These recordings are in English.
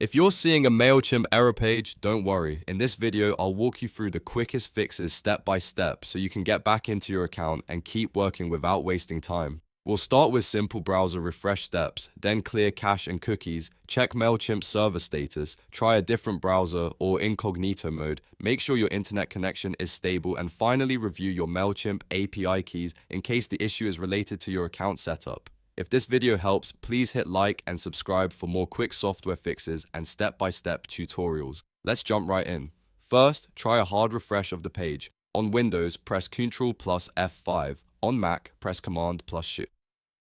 If you're seeing a Mailchimp error page, don't worry. In this video, I'll walk you through the quickest fixes step by step so you can get back into your account and keep working without wasting time. We'll start with simple browser refresh steps, then clear cache and cookies, check Mailchimp server status, try a different browser or incognito mode, make sure your internet connection is stable, and finally review your Mailchimp API keys in case the issue is related to your account setup. If this video helps, please hit like and subscribe for more quick software fixes and step-by-step tutorials. Let's jump right in. First, try a hard refresh of the page. On Windows, press Ctrl plus F5. On Mac, press Command plus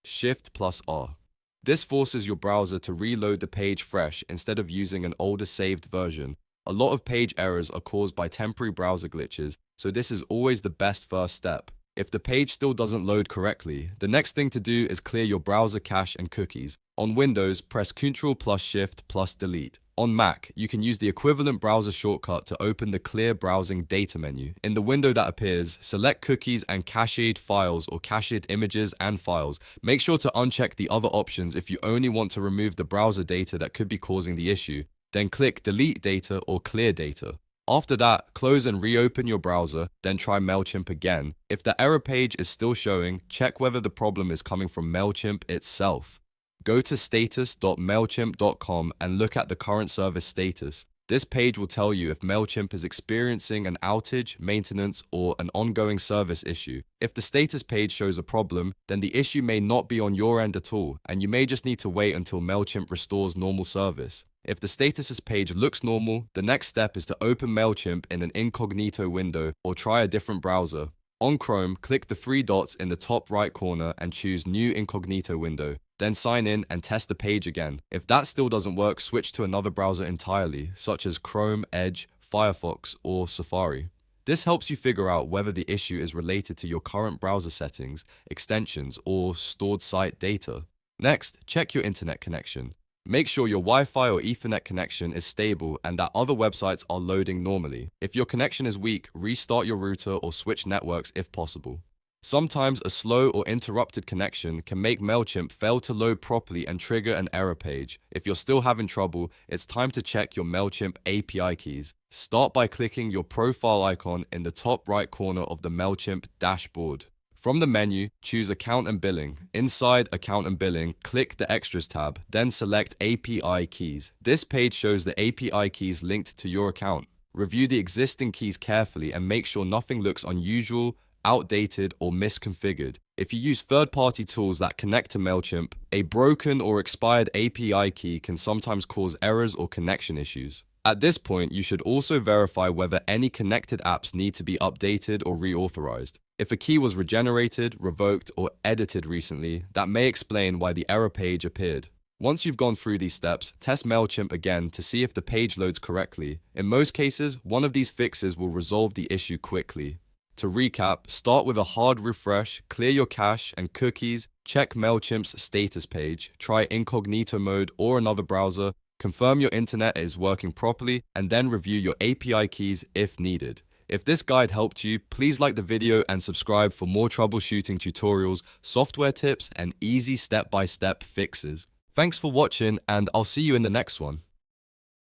Shift plus R. This forces your browser to reload the page fresh instead of using an older saved version. A lot of page errors are caused by temporary browser glitches, so this is always the best first step. If the page still doesn't load correctly, the next thing to do is clear your browser cache and cookies. On Windows, press Ctrl plus Shift plus Delete. On Mac, you can use the equivalent browser shortcut to open the Clear Browsing Data menu. In the window that appears, select Cookies and Cached Files or Cached Images and Files. Make sure to uncheck the other options if you only want to remove the browser data that could be causing the issue. Then click Delete Data or Clear Data. After that, close and reopen your browser, then try Mailchimp again. If the error page is still showing, check whether the problem is coming from Mailchimp itself. Go to status.mailchimp.com and look at the current service status. This page will tell you if Mailchimp is experiencing an outage, maintenance, or an ongoing service issue. If the status page shows a problem, then the issue may not be on your end at all, and you may just need to wait until Mailchimp restores normal service. If the statuses page looks normal, the next step is to open Mailchimp in an incognito window or try a different browser. On Chrome, click the three dots in the top right corner and choose New Incognito Window. Then sign in and test the page again. If that still doesn't work, switch to another browser entirely, such as Chrome, Edge, Firefox, or Safari. This helps you figure out whether the issue is related to your current browser settings, extensions, or stored site data. Next, check your internet connection. Make sure your Wi-Fi or Ethernet connection is stable and that other websites are loading normally. If your connection is weak, restart your router or switch networks if possible. Sometimes a slow or interrupted connection can make Mailchimp fail to load properly and trigger an error page. If you're still having trouble, it's time to check your Mailchimp API keys. Start by clicking your profile icon in the top right corner of the Mailchimp dashboard. From the menu, choose Account and Billing. Inside Account and Billing, click the Extras tab, then select API keys. This page shows the API keys linked to your account. Review the existing keys carefully and make sure nothing looks unusual, outdated, or misconfigured. If you use third-party tools that connect to Mailchimp, a broken or expired API key can sometimes cause errors or connection issues. At this point, you should also verify whether any connected apps need to be updated or reauthorized. If a key was regenerated, revoked, or edited recently, that may explain why the error page appeared. Once you've gone through these steps, test Mailchimp again to see if the page loads correctly. In most cases, one of these fixes will resolve the issue quickly. To recap, start with a hard refresh, clear your cache and cookies, check Mailchimp's status page, try incognito mode or another browser, confirm your internet is working properly, and then review your API keys if needed. If this guide helped you, please like the video and subscribe for more troubleshooting tutorials, software tips, and easy step-by-step fixes. Thanks for watching, and I'll see you in the next one.